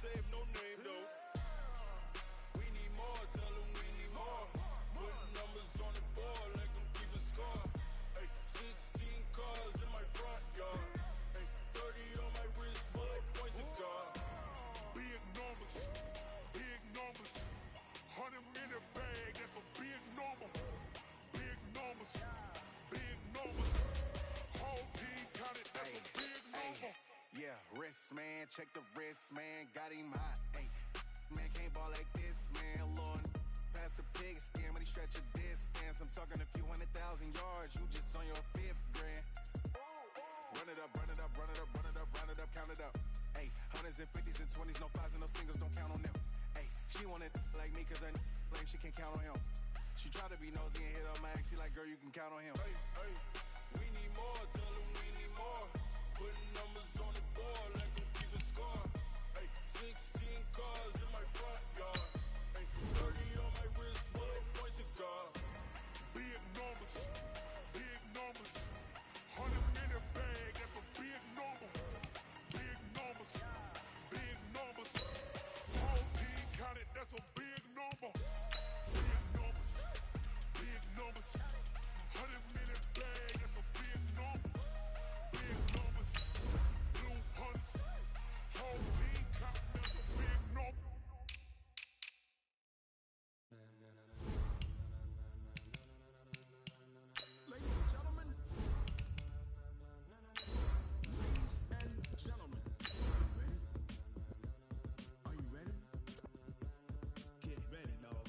save no name though. We need more, tell them we need more. Putting numbers on the board, let them keep a score. Ay, 16 cars in my front yard. Ay, 30 on my wrist, while I point to God. Big numbers, big numbers. 100 in a bag, that's a big number. Big numbers, big numbers. Whole team counted, that's a big number. Yeah, wrist, man, check the wrist, man, got him hot, ayy. Man, can't ball like this, man, Lord. Past the pig skin, when he stretch a distance. I'm talking a few 100,000 yards, you just on your 5th grand. Run it up, run it up, run it up, run it up, run it up, count it up. Ayy, 100s and 50s and 20s, no 5s and no singles, don't count on them. Ayy, she wanted like me, cause I blame, she can't count on him. She tried to be nosy and hit up my ex, she like, girl, you can count on him. Ay, ay, we need more, tell them we need more. Putting numbers on the board, let them keep a score. Ay, 16 cars in my front yard. Ay, 30 on my wrist, while I point to God. Big numbers, big numbers. 100 in a bag, that's a big number. Big numbers, big numbers. Whole team counted, that's a big number. Big numbers, big numbers. 100 in a bag, that's a big number. Big numbers, blue hunts. Whole team counted, that's a big number. Ladies and gentlemen, are you ready? Get ready, dog.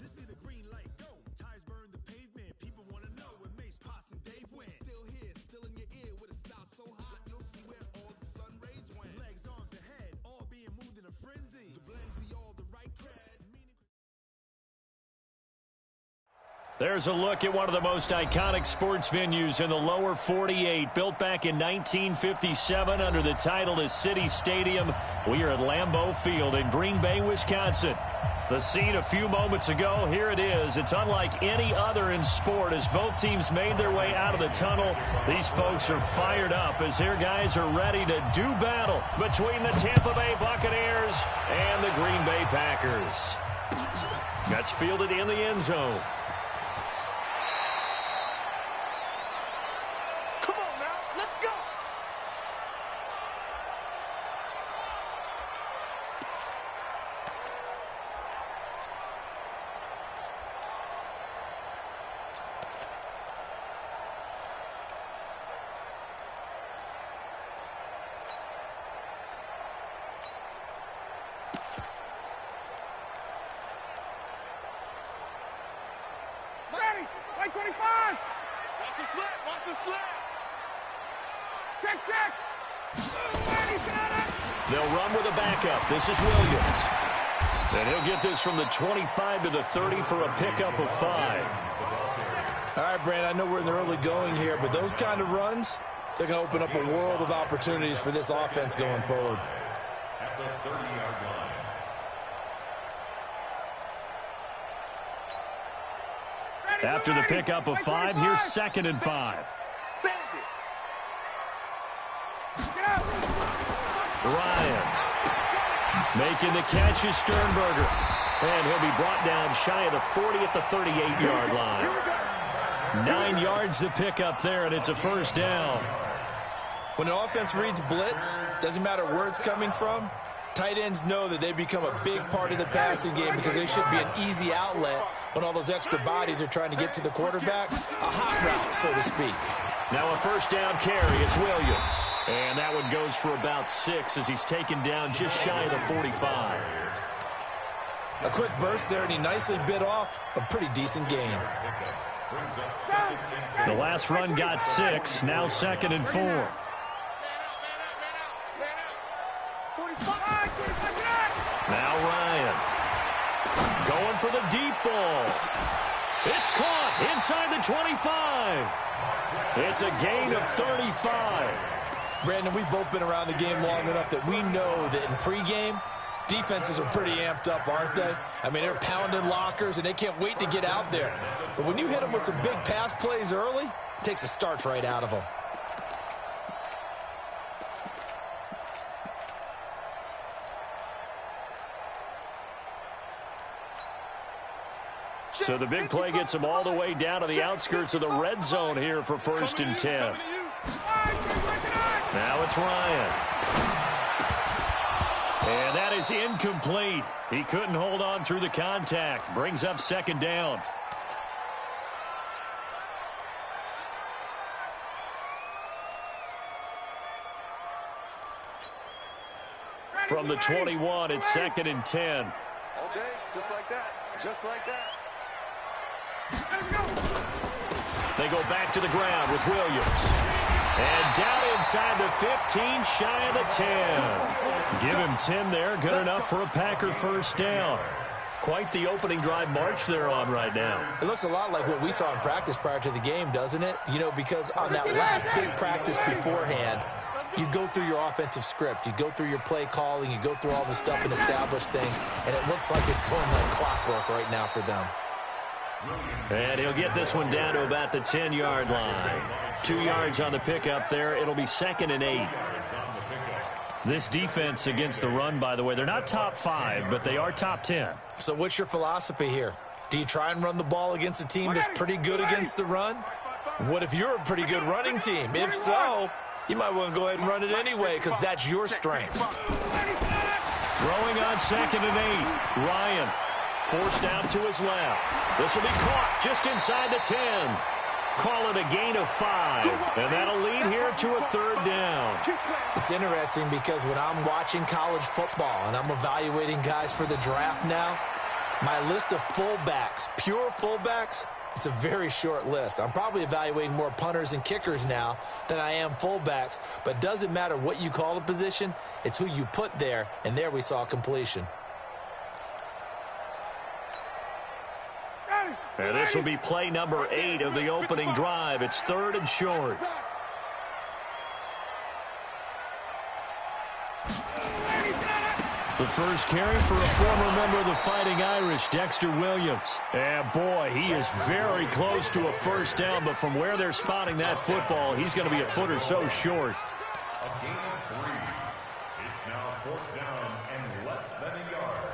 This be the green light, go. Tires burn the pavement. People want to know where Mace, Potts, and Dave went. Still here, still in your ear with a stop so hot, you'll see where all the sun rays went. Legs, arms, the head, all being moved in a frenzy. The blends be all the right cred. There's a look at one of the most iconic sports venues in the lower 48. Built back in 1957 under the title of City Stadium. We are at Lambeau Field in Green Bay, Wisconsin. The scene a few moments ago, here it is. It's unlike any other in sport as both teams made their way out of the tunnel. These folks are fired up as their guys are ready to do battle between the Tampa Bay Buccaneers and the Green Bay Packers. That's fielded in the end zone. Come on now, let's go! Ready, right 25! Watch the slip, watch the slip! Check, check! Ready, got it! They'll run with a backup. This is Williams. And he'll get this from the 25 to the 30 for a pickup of 5. All right, Brand, I know we're in the early going here, but those kind of runs, they're going to open up a world of opportunities for this offense going forward. At the 30-yard line. After the pickup of 5, here's 2nd and 5. Ryan making the catch is Sternberger. And he'll be brought down shy of the 40 at the 38-yard line. 9 yards to pick up there, and it's a first down. When the offense reads blitz, doesn't matter where it's coming from, tight ends know that they become a big part of the passing game because they should be an easy outlet when all those extra bodies are trying to get to the quarterback. A hot route, so to speak. Now a first down carry. It's Williams. And that one goes for about 6 as he's taken down just shy of the 45. A quick burst there, and he nicely bit off a pretty decent gain. The last run got 6. Now 2nd and 4. Now Ryan. Going for the deep ball. It's caught inside the 25. It's a gain of 35. Brandon, we've both been around the game long enough that we know that in pregame, defenses are pretty amped up, aren't they? I mean, they're pounding lockers, and they can't wait to get out there. But when you hit them with some big pass plays early, it takes the starch right out of them. So the big play gets them all the way down to the outskirts of the red zone here for 1st and 10. Now it's Ryan. And that is incomplete. He couldn't hold on through the contact. Brings up 2nd down. From the 21, it's 2nd and 10. All day, just like that. Just like that. They go back to the ground with Williams. And down inside the 15, shy of the 10. Give him 10 there. Good enough for a Packer 1st down. Quite the opening drive march they're on right now. It looks a lot like what we saw in practice prior to the game, doesn't it? You know, because on that last big practice beforehand, you go through your offensive script. You go through your play calling. You go through all the stuff and establish things. And it looks like it's going like clockwork right now for them. And he'll get this one down to about the 10-yard line. 2 yards on the pickup there. It'll be 2nd and 8. This defense against the run, by the way, they're not top 5, but they are top 10. So what's your philosophy here? Do you try and run the ball against a team that's pretty good against the run? What if you're a pretty good running team? If so, you might want to go ahead and run it anyway because that's your strength. Throwing on 2nd and 8. Ryan forced out to his left. This will be caught just inside the 10. Call it a gain of 5. And that'll lead here to a 3rd down. It's interesting because when I'm watching college football and I'm evaluating guys for the draft now, my list of fullbacks, pure fullbacks, it's a very short list. I'm probably evaluating more punters and kickers now than I am fullbacks. But it doesn't matter what you call the position, it's who you put there. And there we saw completion. And this will be play number 8 of the opening drive. It's 3rd and short. The first carry for a former member of the Fighting Irish, Dexter Williams. And boy, he is very close to a 1st down, but from where they're spotting that football, he's going to be a foot or so short. A gain of 3. It's now 4th down and less than a yard.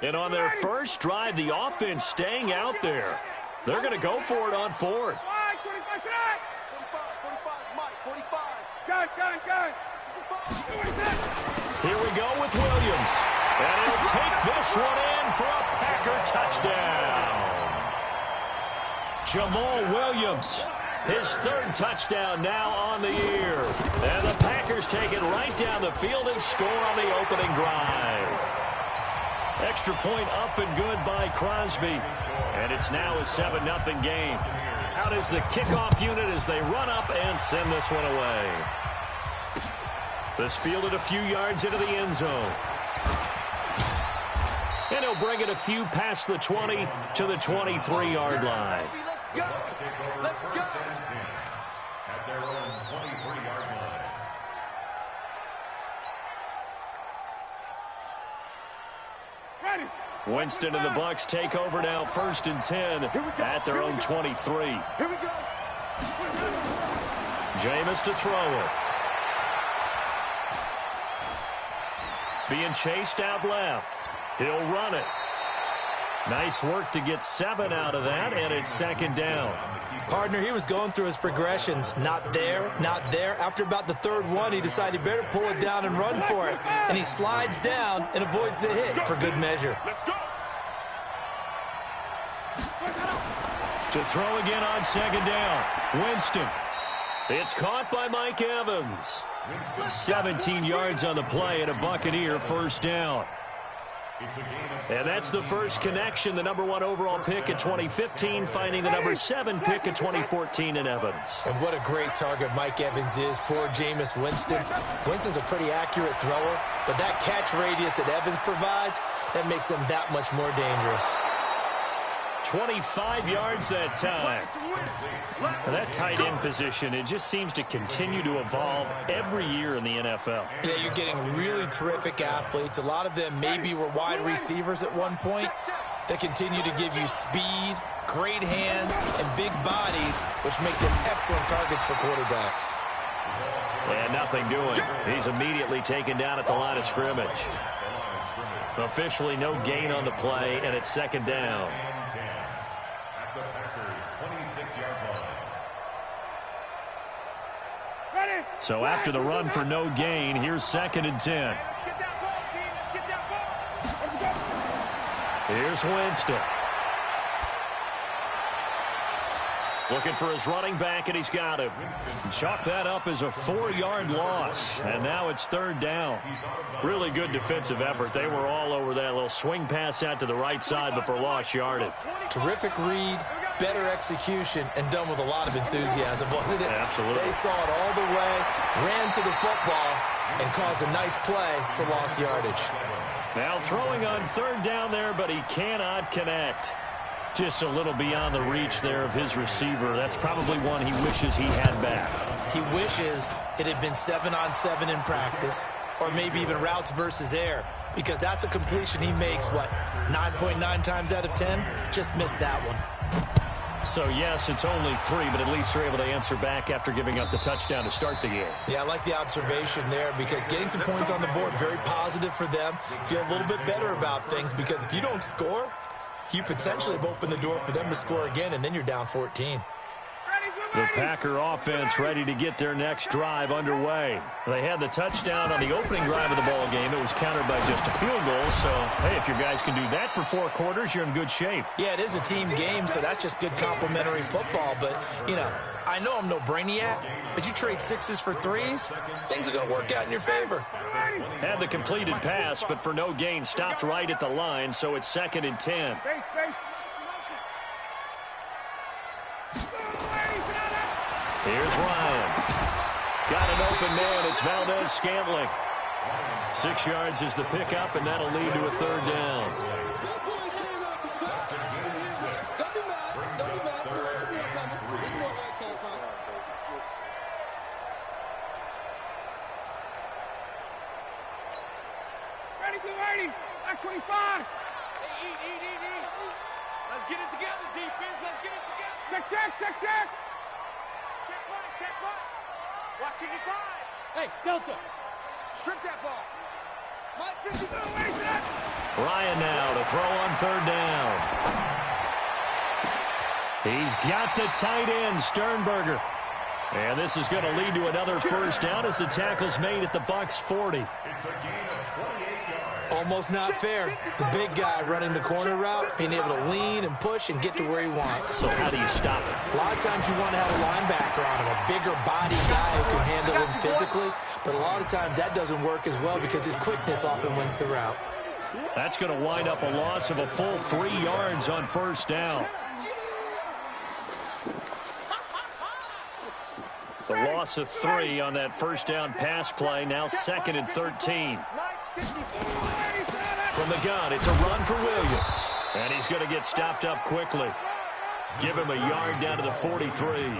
And on their first drive, the offense staying out there. They're going to go for it on 4th. Here we go with Williams. And he'll take this one in for a Packer touchdown. Jamal Williams, his 3rd touchdown now on the year. And the Packers take it right down the field and score on the opening drive. Extra point up and good by Crosby. And it's now a 7-0 game. Out is the kickoff unit as they run up and send this one away. This fielded a few yards into the end zone. And he'll bring it a few past the 20 to the 23-yard line. Let's go. At their own 23-yard line. Winston and the Bucs take over now, 1st and 10 at their own 23. Here we go. Jameis to throw it. Being chased out left. He'll run it. Nice work to get 7 out of that, and it's 2nd down. Partner, he was going through his progressions. Not there, not there. After about the 3rd one, he decided he better pull it down and run for it. And he slides down and avoids the hit for good measure. To throw again on 2nd down. Winston. It's caught by Mike Evans. 17 yards on the play and a Buccaneer 1st down. And that's the first connection. The #1 overall pick in 2015, finding the #7 pick in 2014 in Evans. And what a great target Mike Evans is for Jameis Winston. Winston's a pretty accurate thrower, but that catch radius that Evans provides, that makes him that much more dangerous. 25 yards that time. Now that tight end position, it just seems to continue to evolve every year in the NFL. Yeah, you're getting really terrific athletes. A lot of them maybe were wide receivers at one point. They continue to give you speed, great hands, and big bodies, which make them excellent targets for quarterbacks. And nothing doing. He's immediately taken down at the line of scrimmage. Officially no gain on the play, and it's second down. So after the run for no gain, here's 2nd and 10. Here's Winston. Looking for his running back, and he's got him. Chalk that up as a 4-yard loss, and now it's 3rd down. Really good defensive effort. They were all over that little swing pass out to the right side before lost yardage. Terrific read, better execution, and done with a lot of enthusiasm, wasn't it? Absolutely. They saw it all the way, ran to the football, and caused a nice play for lost yardage. Now throwing on 3rd down there, but he cannot connect. Just a little beyond the reach there of his receiver. That's probably one he wishes he had back. He wishes it had been 7-on-7 in practice, or maybe even routes versus air, because that's a completion he makes, 9.9 times out of 10? Just missed that one. So, yes, it's only 3, but at least they're able to answer back after giving up the touchdown to start the game. Yeah, I like the observation there, because getting some points on the board, very positive for them. Feel a little bit better about things, because if you don't score, you potentially have opened the door for them to score again, and then you're down 14. The Packer offense ready to get their next drive underway. They had the touchdown on the opening drive of the ball game. It was countered by just a field goal. So, hey, if your guys can do that for 4 quarters, you're in good shape. Yeah, it is a team game, so that's just good complimentary football. But, you know, I know I'm no brainiac, but you trade 6s for 3s, things are going to work out in your favor. Had the completed pass, but for no gain, stopped right at the line, so it's 2nd and 10. Here's Ryan. Got an open man. It's Valdez-Scantling. 6 yards is the pickup, and that'll lead to a 3rd down. Ready, go 80. Back 25. Eat. Let's get it together, defense. Let's get it together. Check. Check one. Watch 85. Hey, Delta. Strip that ball. Mike 52. Ryan now to throw on 3rd down. He's got the tight end, Sternberger. And this is going to lead to another 1st down as the tackle's made at the Bucs 40. Almost not fair. The big guy running the corner route, being able to lean and push and get to where he wants. So how do you stop it? A lot of times you want to have a linebacker on him, a bigger body guy who can handle him physically. But a lot of times that doesn't work as well because his quickness often wins the route. That's going to wind up a loss of a full 3 yards on 1st down. The loss of 3 on that 1st down pass play. Now 2nd and 13. From the gun, it's a run for Williams. And he's going to get stopped up quickly. Give him a yard down to the 43.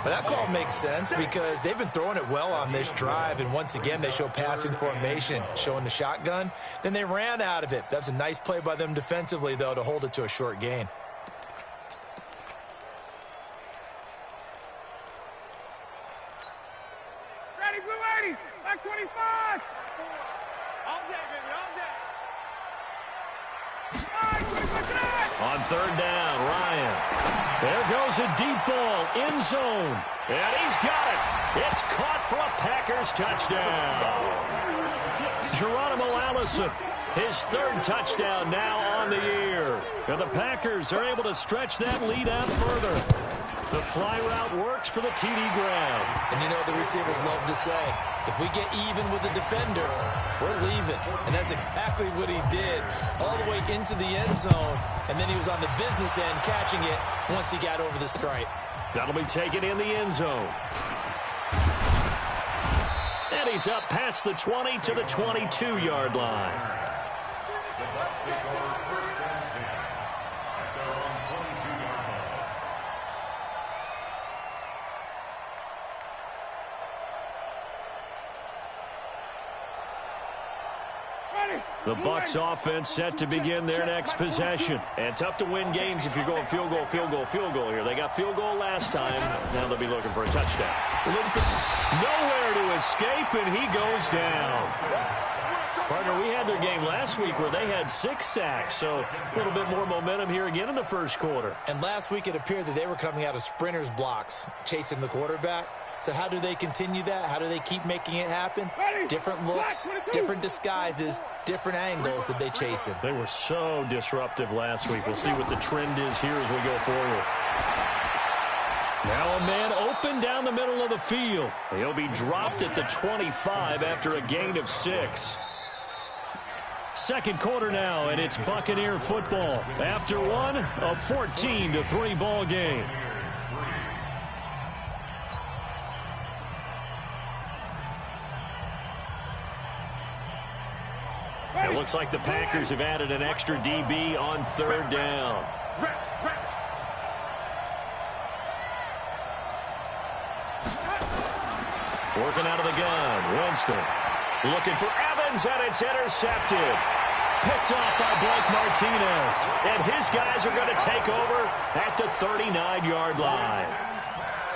But that call makes sense because they've been throwing it well on this drive, and once again they show passing formation, showing the shotgun. Then they ran out of it. That's a nice play by them defensively, though, to hold it to a short gain. Ready, blue 80. Back 25. All day, baby, all day. On 3rd down, Ryan. There goes a deep ball, end zone. And he's got it. It's caught for a Packers touchdown. Geronimo Allison, his 3rd touchdown now on the year. And the Packers are able to stretch that lead out further. The fly route works for the TD grab. And you know what the receivers love to say? If we get even with the defender, we're leaving. And that's exactly what he did, all the way into the end zone. And then he was on the business end catching it once he got over the stripe. That'll be taken in the end zone. And he's up past the 20 to the 22-yard line. The Bucs take over first and 10 at their own 22-yard line. The Bucs offense set to begin their next possession. And tough to win games if you're going field goal, field goal, field goal here. They got field goal last time. Now they'll be looking for a touchdown. Nowhere to escape, and he goes down. Partner, we had their game last week where they had 6 sacks, so a little bit more momentum here again in the first quarter. And last week it appeared that they were coming out of sprinters blocks, chasing the quarterback. So how do they continue that? How do they keep making it happen? Different looks, different disguises, different angles that they chase him. They were so disruptive last week. We'll see what the trend is here as we go forward. Now a man open down the middle of the field. He'll be dropped at the 25 after a gain of 6. Second quarter now, and it's Buccaneer football. After one, a 14-3 ball game. It looks like the Packers have added an extra DB on third down. Working out of the gun, Winston. Looking for Evans, and it's intercepted. Picked off by Blake Martinez. And his guys are going to take over at the 39-yard line.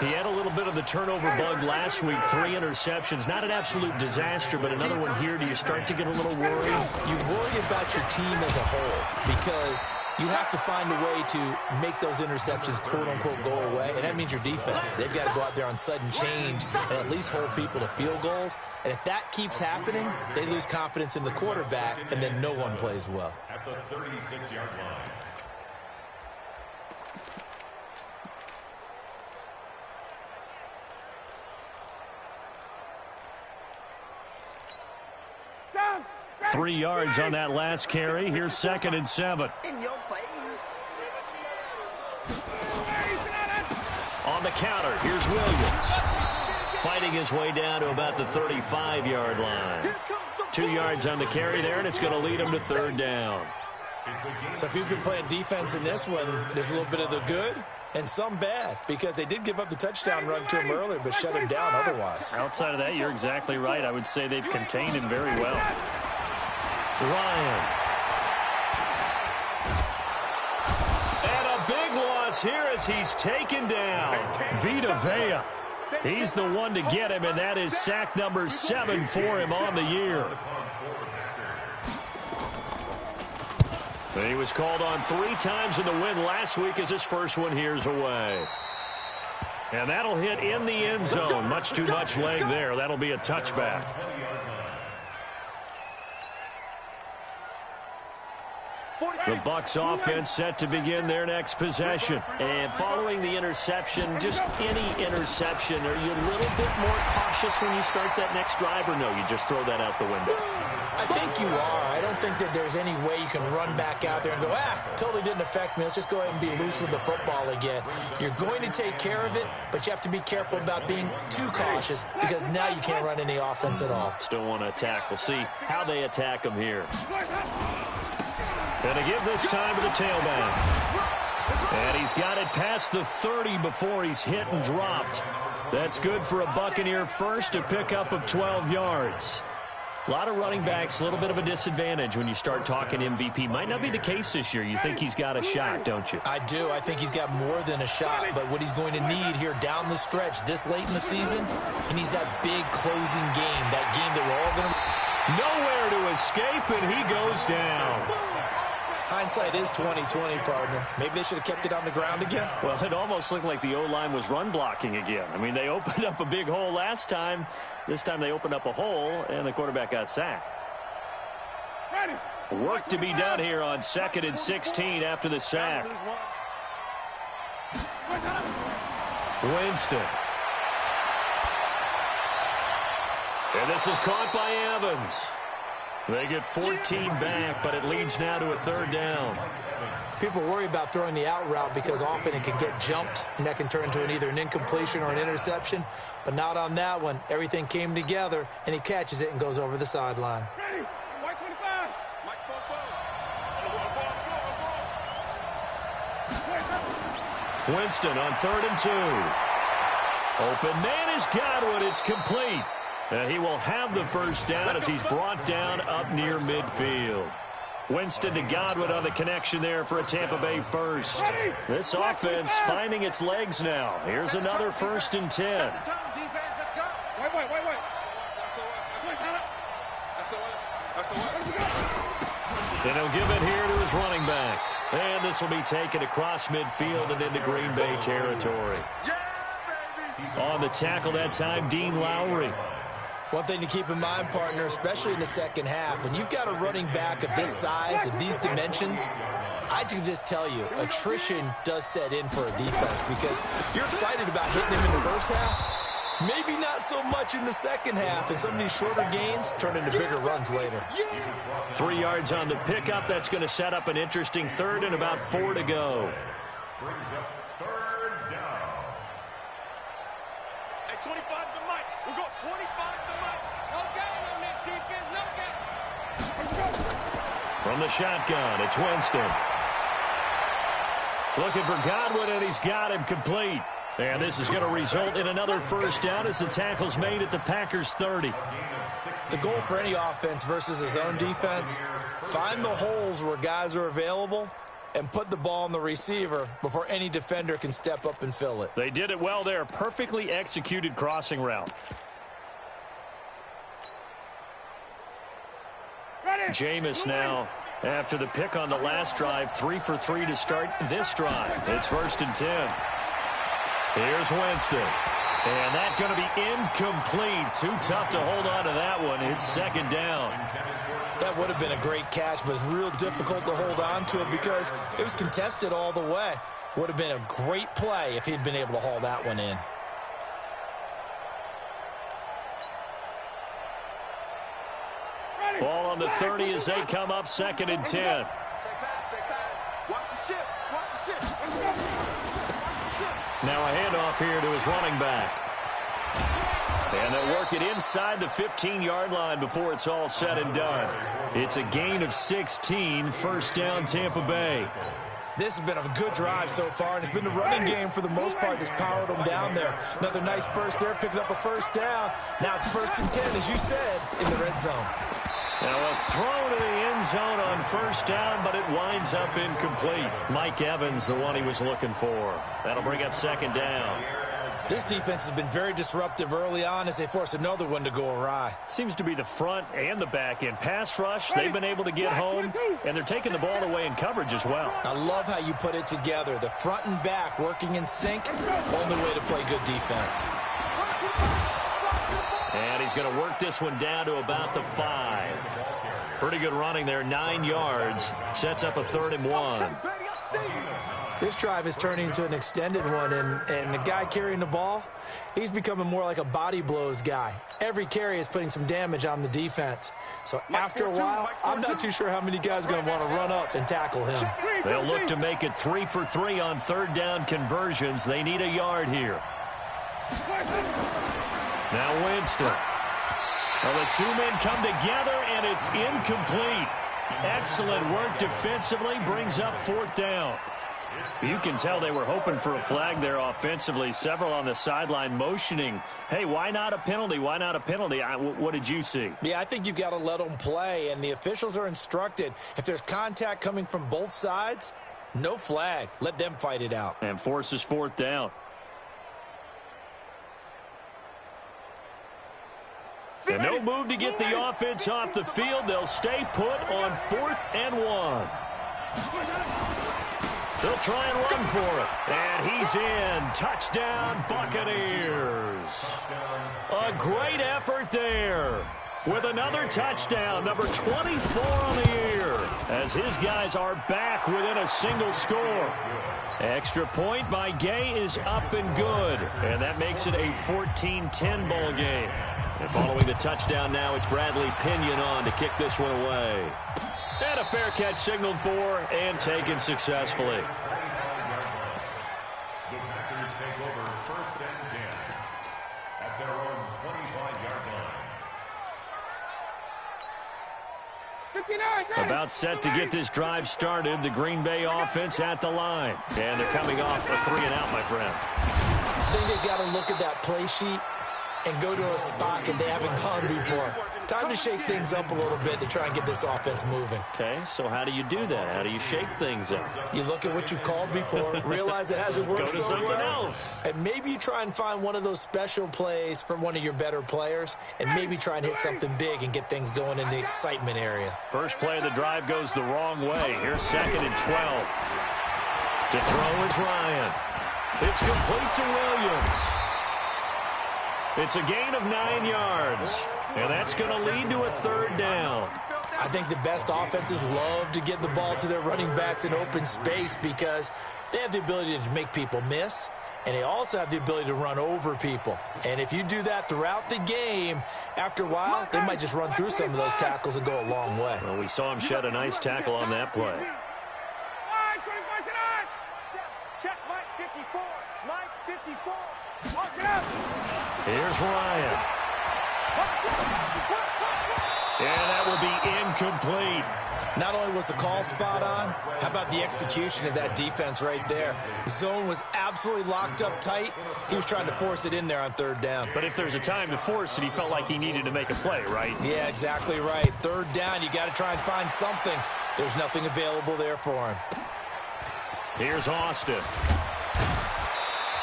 He had a little bit of the turnover bug last week, 3 interceptions. Not an absolute disaster, but another one here. Do you start to get a little worried? You worry about your team as a whole because you have to find a way to make those interceptions, quote-unquote, go away, and that means your defense. They've got to go out there on sudden change and at least hold people to field goals. And if that keeps happening, they lose confidence in the quarterback, and then no one plays well. At the 36-yard line. Down. 3 yards on that last carry. Here's 2nd and 7. In your face. On the counter, here's Williams. Fighting his way down to about the 35-yard line. 2 yards on the carry there, and it's going to lead him to third down. So if you've been playing defense in this one, there's a little bit of the good and some bad because they did give up the touchdown run to him earlier but shut him down otherwise. Outside of that, you're exactly right. I would say they've contained him very well. Ryan. And a big loss here as he's taken down. Vita Vea. He's the one to get him, and that is sack number 7 for him on the year. He was called on 3 times in the win last week as his first one here's away. And that'll hit in the end zone. Much too much leg there. That'll be a touchback. The Bucs offense set to begin their next possession. And following the interception, just any interception, are you a little bit more cautious when you start that next drive, or no, you just throw that out the window? I think you are. I don't think that there's any way you can run back out there and go, totally didn't affect me. Let's just go ahead and be loose with the football again. You're going to take care of it, but you have to be careful about being too cautious because now you can't run any offense at all. Still want to attack. We'll see how they attack him here. And to give this time to the tailback. And he's got it past the 30 before he's hit and dropped. That's good for a Buccaneer first, a pickup of 12 yards. A lot of running backs, a little bit of a disadvantage when you start talking MVP. Might not be the case this year. You think he's got a shot, don't you? I do. I think he's got more than a shot. But what he's going to need here down the stretch this late in the season, he needs that big closing game, that game that we're all going to... Nowhere to escape, and he goes down. Hindsight is 20/20, partner. Maybe they should have kept it on the ground again. Well, it almost looked like the O-line was run blocking again. I mean, they opened up a big hole last time. This time they opened up a hole, and the quarterback got sacked. Work to be done here on 2nd and 16 after the sack. Winston. And this is caught by Evans. They get 14 back, but it leads now to a third down. People worry about throwing the out route because often it can get jumped, and that can turn into either an incompletion or an interception. But not on that one. Everything came together, and he catches it and goes over the sideline. Ready? White 25. Mike, Winston on 3rd and 2. Open man is Godwin. It's complete. He will have the first down as he's brought down up near midfield. Winston to Godwin on the connection there for a Tampa Bay first. This offense finding its legs now. Here's another 1st and 10. Wait. And he'll give it here to his running back. And this will be taken across midfield and into Green Bay territory. On the tackle that time, Dean Lowry. One thing to keep in mind, partner, especially in the second half, when you've got a running back of this size and these dimensions, I can just tell you, attrition does set in for a defense because you're excited about hitting him in the first half, maybe not so much in the second half, and some of these shorter gains turn into bigger runs later. 3 yards on the pickup. That's going to set up an interesting third and about 4 to go. Brings up 3rd down. Hey, 25 to the mic. We got 25 to the mic. No gain on this defense. No gain. From the shotgun, it's Winston. Looking for Godwin, and he's got him complete. And this is going to result in another first down as the tackle's made at the Packers' 30. The goal for any offense versus his own defense, find the holes where guys are available and put the ball on the receiver before any defender can step up and fill it. They did it well there. Perfectly executed crossing route. Jameis now, after the pick on the last drive, 3 for 3 to start this drive. It's 1st and 10. Here's Winston. And that's going to be incomplete. Too tough to hold on to that one. It's 2nd down. That would have been a great catch, but it's real difficult to hold on to it because it was contested all the way. Would have been a great play if he'd been able to haul that one in. Ball on the 30 as they come up 2nd and 10. Now a handoff here to his running back. And they'll work it inside the 15-yard line before it's all said and done. It's a gain of 16, 1st down Tampa Bay. This has been a good drive so far, and it's been the running game for the most part that's powered them down there. Another nice burst there, picking up a 1st down. Now it's 1st and 10, as you said, in the red zone. Now a throw to the end zone on 1st down, but it winds up incomplete. Mike Evans, the one he was looking for. That'll bring up 2nd down. This defense has been very disruptive early on as they force another one to go awry. Seems to be the front and the back end. Pass rush, they've been able to get home, and they're taking the ball away in coverage as well. I love how you put it together. The front and back working in sync, only way to play good defense. And he's going to work this one down to about the 5. Pretty good running there, 9 yards. Sets up a 3rd and 1. This drive is turning into an extended one, and the guy carrying the ball, he's becoming more like a body blows guy. Every carry is putting some damage on the defense. So after a while, I'm not too sure how many guys are going to want to run up and tackle him. They'll look to make it 3 for 3 on 3rd down conversions. They need a yard here. Now Winston. Well, the 2 men come together, and it's incomplete. Excellent work defensively, brings up 4th down. You can tell they were hoping for a flag there offensively. Several on the sideline motioning, hey, why not a penalty? Why not a penalty? What did you see? Yeah, I think you've got to let them play, and the officials are instructed. If there's contact coming from both sides, no flag. Let them fight it out. And forces 4th down. And no move to get the offense off the field. They'll stay put on 4th and 1. They'll try and run for it. And he's in. Touchdown, Buccaneers. A great effort there. with another touchdown, number 24 on the year, as his guys are back within a single score. Extra point by Gay is up and good, and that makes it a 14-10 ball game. And following the touchdown now, it's Bradley Pinion on to kick this one away. And a fair catch signaled for and taken successfully. The Packers take over 1st and 10 at their own 25-yard line. About set to get this drive started, the Green Bay offense at the line. And they're coming off a 3-and-out, my friend. I think they've got to look at that play sheet and go to a spot that they haven't gone before. Time to shake things up a little bit to try and get this offense moving. Okay, so how do you do that? How do you shake things up? You look at what you've called before, realize it hasn't worked Go to so something well, else. and maybe you try and find one of those special plays from one of your better players, and maybe try and hit something big and get things going in the excitement area. First play of the drive goes the wrong way. Here's 2nd and 12. To throw is Ryan. It's complete to Williams. It's a gain of 9 yards, and that's going to lead to a 3rd down. I think the best offenses love to get the ball to their running backs in open space because they have the ability to make people miss, and they also have the ability to run over people. And if you do that throughout the game, after a while, they might just run through some of those tackles and go a long way. Well, we saw him shed a nice tackle on that play. Check Mike 54. Mike 54. Here's Ryan. And that will be incomplete. Not only was the call spot on, how about the execution of that defense right there? The zone was absolutely locked up tight. He was trying to force it in there on 3rd down. But if there's a time to force it, he felt like he needed to make a play, right? Yeah, exactly right. 3rd down, you got to try and find something. There's nothing available there for him. Here's Austin.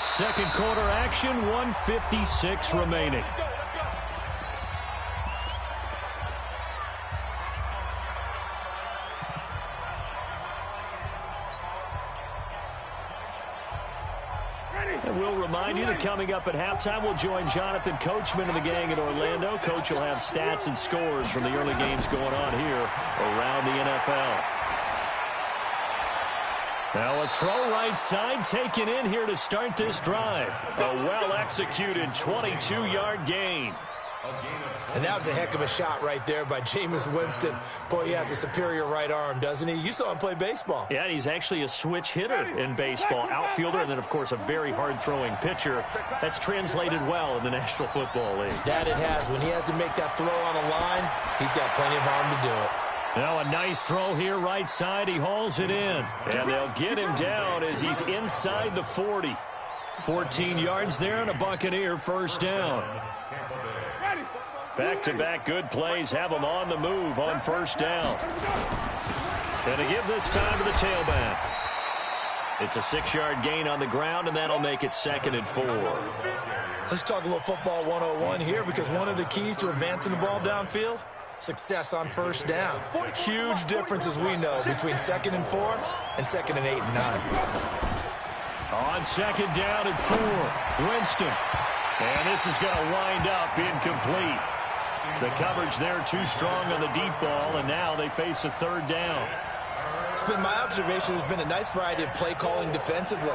2nd quarter action, 1:56 remaining. And we'll remind you that coming up at halftime, we'll join Jonathan Coachman and the gang in Orlando. Coach will have stats and scores from the early games going on here around the NFL. Now a throw right side taken in here to start this drive. A well-executed 22-yard gain. And that was a heck of a shot right there by Jameis Winston. Boy, he has a superior right arm, doesn't he? You saw him play baseball. Yeah, he's actually a switch hitter in baseball. Outfielder, and then, of course, a very hard-throwing pitcher. That's translated well in the National Football League. That it has. When he has to make that throw on a line, he's got plenty of arm to do it. Now a nice throw here right side. He hauls it in. And they'll get him down as he's inside the 40. 14 yards there and a Buccaneer 1st down. Back-to-back good plays have him on the move on 1st down. And to give this time to the tailback. It's a 6-yard gain on the ground, and that'll make it 2nd and 4. Let's talk a little football 101 here, because one of the keys to advancing the ball downfield, success on 1st down. Huge difference, as we know, between 2nd and 4 and 2nd and 8 and 9. On 2nd down and 4, Winston. And this is going to wind up incomplete. The coverage there too strong on the deep ball, and now they face a 3rd down. It's been my observation there's been a nice variety of play calling defensively.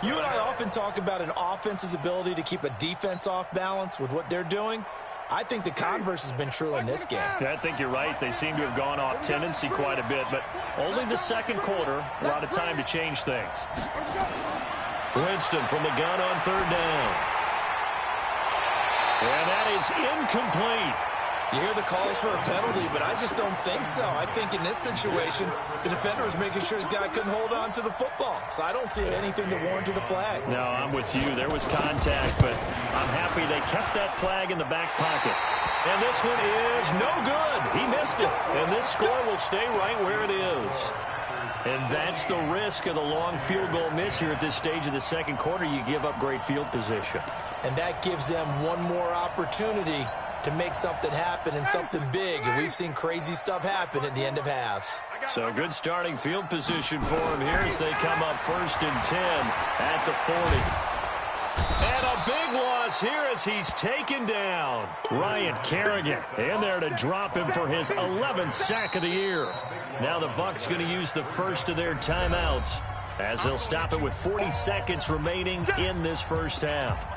You and I often talk about an offense's ability to keep a defense off balance with what they're doing. I think the converse has been true in this game. Yeah, I think you're right. They seem to have gone off tendency quite a bit, but only the 2nd quarter, a lot of time to change things. Winston from the gun on 3rd down. And that is incomplete. You hear the calls for a penalty, but I just don't think so. I think in this situation, the defender was making sure his guy couldn't hold on to the football. So I don't see anything to warrant the flag. No, I'm with you. There was contact, but I'm happy they kept that flag in the back pocket. And this one is no good. He missed it. And this score will stay right where it is. And that's the risk of the long field goal miss here at this stage of the 2nd quarter. You give up great field position. And that gives them one more opportunity to make something happen and something big. And we've seen crazy stuff happen at the end of halves. So good starting field position for them here as they come up 1st and 10 at the 40. And a big loss this here as he's taken down. Ryan Kerrigan in there to drop him for his 11th sack of the year. Now the Bucs going to use the first of their timeouts as they'll stop it with 40 seconds remaining in this first half.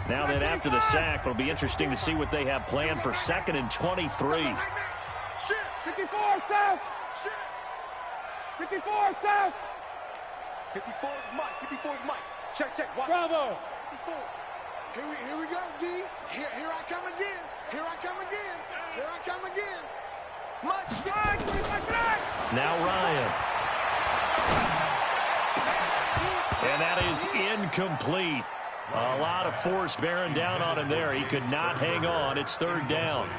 Now then, after the sack, it'll be interesting to see what they have planned for 2nd and 23. 54, stop! 54, stop! 54 is Mike. 54 is Mike. Check. Watch. Bravo! 54. Here we go, D. Here I come again. Here I come again. Mike. Now Ryan. And that is incomplete. A lot of force bearing down on him there. He could not hang on. It's 3rd down.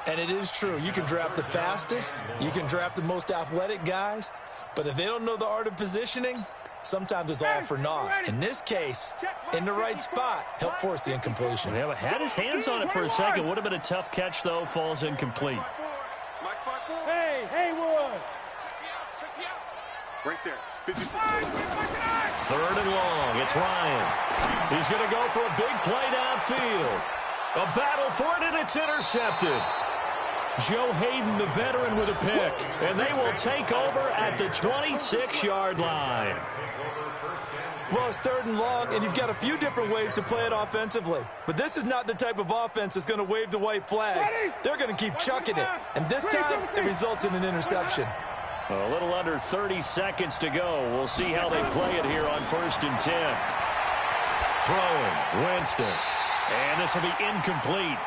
And it is true. You can draft the fastest. You can draft the most athletic guys. But if they don't know the art of positioning, sometimes it's all for naught. In this case, in the right spot, help force the incompletion. Yeah, had his hands on it for a second. Would have been a tough catch, though. Falls incomplete. Hey, Haywood! Check me out. Right there. 54. 3rd and long. It's Ryan. He's going to go for a big play downfield. A battle for it, and it's intercepted. Joe Hayden, the veteran, with a pick. And they will take over at the 26-yard line. Well, it's 3rd and long, and you've got a few different ways to play it offensively. But this is not the type of offense that's going to wave the white flag. They're going to keep chucking it. And this time, it results in an interception. A little under 30 seconds to go. We'll see how they play it here on 1st and 10. Throwing, Winston. And this will be incomplete.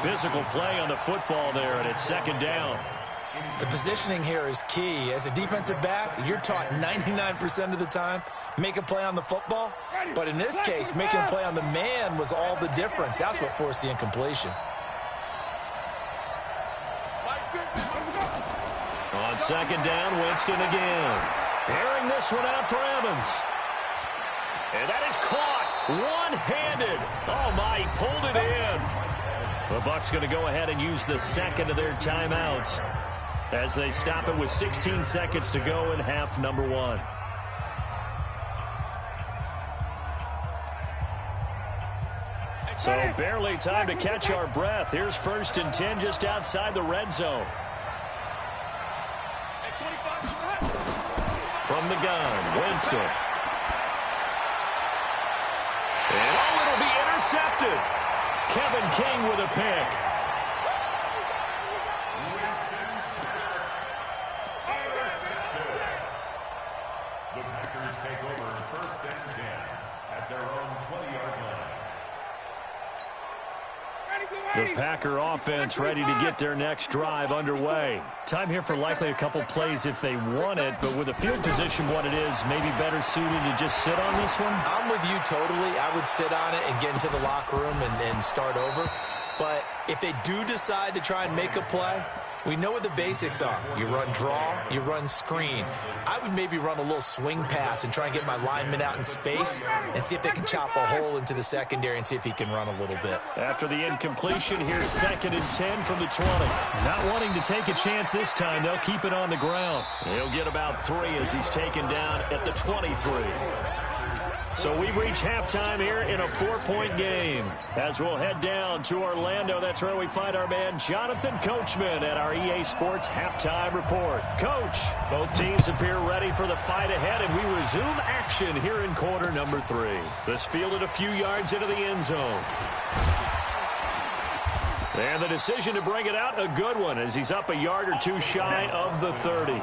Physical play on the football there, and it's 2nd down. The positioning here is key. As a defensive back, you're taught 99% of the time, make a play on the football. But in this case, making a play on the man was all the difference. That's what forced the incompletion. On 2nd down, Winston again. Airing this one out for Evans. And that is caught one-handed. Oh, my, he pulled it in. The Bucs going to go ahead and use the 2nd of their timeouts as they stop it with 16 seconds to go in half number 1. So barely time to catch our breath. Here's 1st and 10 just outside the red zone. From the gun, Winston. And it'll be intercepted. Kevin King with a pick. The Packers take over 1st and 10 at their own 20-yard line. The Packer offense ready to get their next drive underway. Time here for likely a couple plays if they want it, but with the field position what it is, maybe better suited to just sit on this one? I'm with you totally. I would sit on it and get into the locker room and start over. But if they do decide to try and make a play, we know what the basics are. You run draw, you run screen. I would maybe run a little swing pass and try and get my lineman out in space and see if they can chop a hole into the secondary and see if he can run a little bit. After the incompletion, here's 2nd and 10 from the 20. Not wanting to take a chance this time, they'll keep it on the ground. He'll get about 3 as he's taken down at the 23. So we've reached halftime here in a 4-point game. As we'll head down to Orlando, that's where we find our man Jonathan Coachman at our EA Sports Halftime Report. Coach, both teams appear ready for the fight ahead, and we resume action here in quarter number 3. This fielded a few yards into the end zone. And the decision to bring it out, a good one, as he's up a yard or 2 shy of the 30.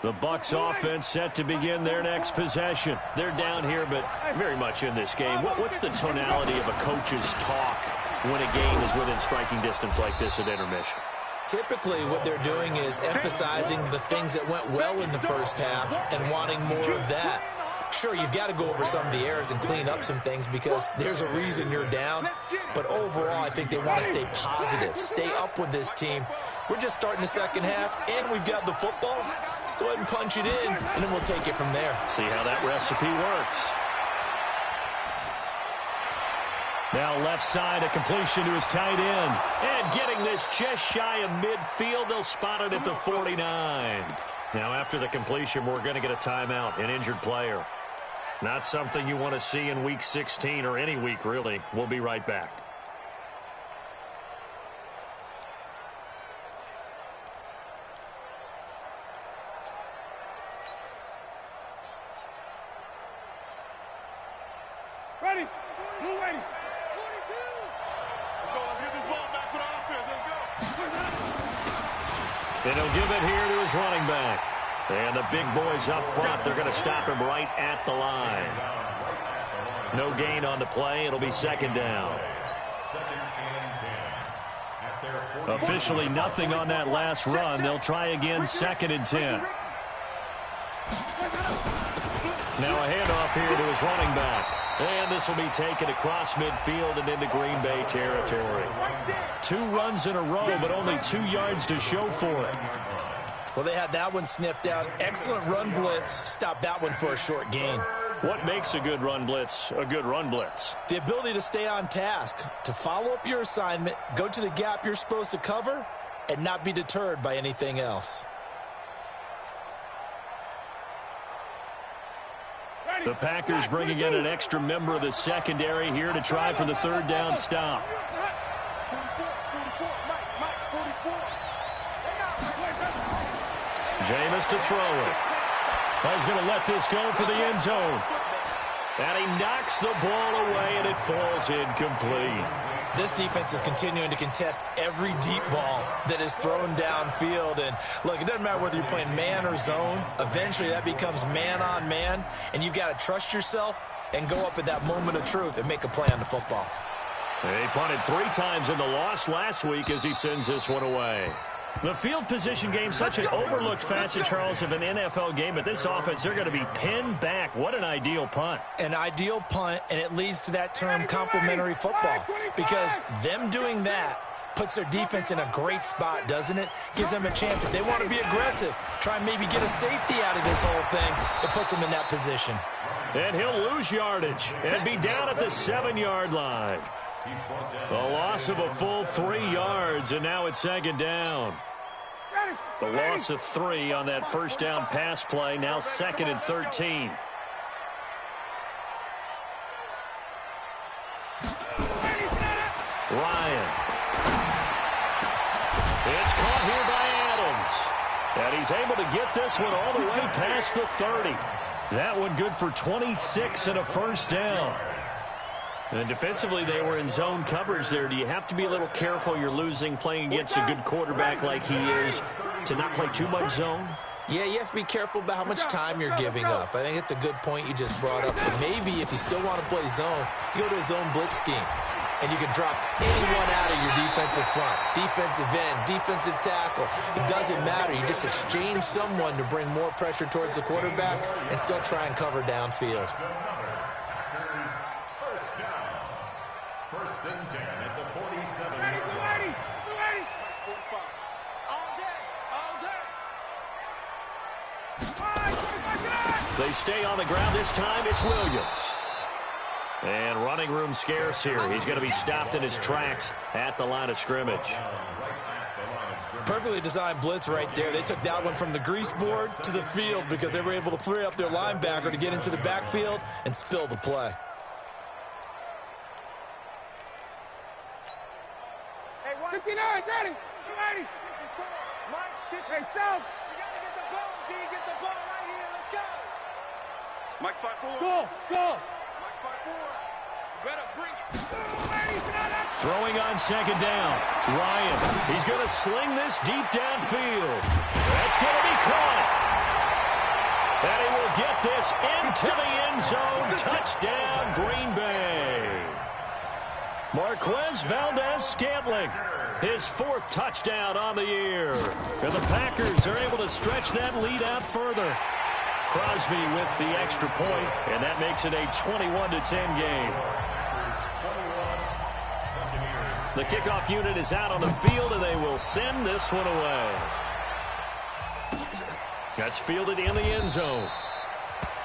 The Bucs offense set to begin their next possession. They're down here, but very much in this game. What's the tonality of a coach's talk when a game is within striking distance like this at intermission? Typically, what they're doing is emphasizing the things that went well in the first half and wanting more of that. Sure, you've got to go over some of the errors and clean up some things because there's a reason you're down. But overall, I think they want to stay positive, stay up with this team. We're just starting the second half, and we've got the football. Let's go ahead and punch it in, and then we'll take it from there. See how that recipe works. Now left side, a completion to his tight end. And getting this just shy of midfield, they'll spot it at the 49. Now after the completion, we're going to get a timeout, an injured player. Not something you want to see in Week 16 or any week, really. We'll be right back. Ready? Move ready. Let's get this ball back for the offense. Let's go. And he'll give it here to his running back. And the big boys up front, they're going to stop him right at the line. No gain on the play. It'll be second down. Officially nothing on that last run. They'll try again, second and 10. Now a handoff here to his running back. And this will be taken across midfield and into Green Bay territory. 2 runs in a row, but only 2 yards to show for it. Well, they had that one sniffed out. Excellent run blitz. Stop that one for a short gain. What makes a good run blitz a good run blitz? The ability to stay on task, to follow up your assignment, go to the gap you're supposed to cover, and not be deterred by anything else. The Packers bringing in an extra member of the secondary here to try for the third down stop. Jameis to throw it. He's going to let this go for the end zone. And he knocks the ball away, and it falls incomplete. This defense is continuing to contest every deep ball that is thrown downfield. And, look, it doesn't matter whether you're playing man or zone. Eventually, that becomes man-on-man, and you've got to trust yourself and go up at that moment of truth and make a play on the football. He punted 3 times in the loss last week as he sends this one away. The field position game, such an overlooked facet, Charles, of an NFL game. But this offense, they're going to be pinned back. What an ideal punt. An ideal punt, and it leads to that term complementary football. Because them doing that puts their defense in a great spot, doesn't it? Gives them a chance. If they want to be aggressive, try and maybe get a safety out of this whole thing, it puts them in that position. And he'll lose yardage and be down at the 7-yard line. A loss of a full 3 yards, and now it's second down. The loss of 3 on that first down pass play, now second and 13. Ryan. It's caught here by Adams. And he's able to get this one all the way past the 30. That one good for 26 and a first down. And defensively, they were in zone coverage there. Do you have to be a little careful? You're losing, playing against a good quarterback like he is, to not play too much zone? Yeah, you have to be careful about how much time you're giving up. I think it's a good point you just brought up. So maybe if you still want to play zone, you go to a zone blitz scheme. And you can drop anyone out of your defensive front. Defensive end, defensive tackle. It doesn't matter. You just exchange someone to bring more pressure towards the quarterback and still try and cover downfield. First and 10 at the 47. They stay on the ground this time. It's Williams. And running room scarce here. He's going to be stopped in his tracks at the line of scrimmage. Perfectly designed blitz right there. They took that one from the grease board to the field because they were able to free up their linebacker to get into the backfield and spill the play. Hey, 59, ready? 280. Hey, South. You got to get the ball, D. Get the ball right here. Let's go. Mike 5-4. Go. Mike 5-4. You better bring it. Throwing on second down. Ryan, he's going to sling this deep downfield. That's going to be caught. And he will get this into the end zone. Touchdown, Green Bay. Marquez Valdez-Scantling, his 4th touchdown on the year. And the Packers are able to stretch that lead out further. Crosby with the extra point, and that makes it a 21-10 game. The kickoff unit is out on the field, and they will send this one away. That's fielded in the end zone.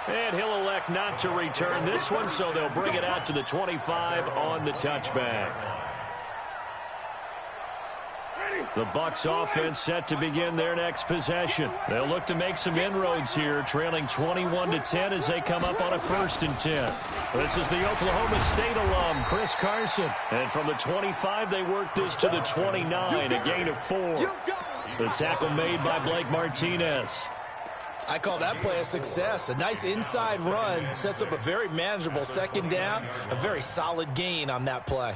And he'll elect not to return this one, so they'll bring it out to the 25 on the touchback. The Bucs offense set to begin their next possession. They'll look to make some inroads here, trailing 21-10 as they come up on a 1st and 10. This is the Oklahoma State alum, Chris Carson. And from the 25, they work this to the 29, a gain of 4. The tackle made by Blake Martinez. I call that play a success. A nice inside run sets up a very manageable 2nd down, a very solid gain on that play.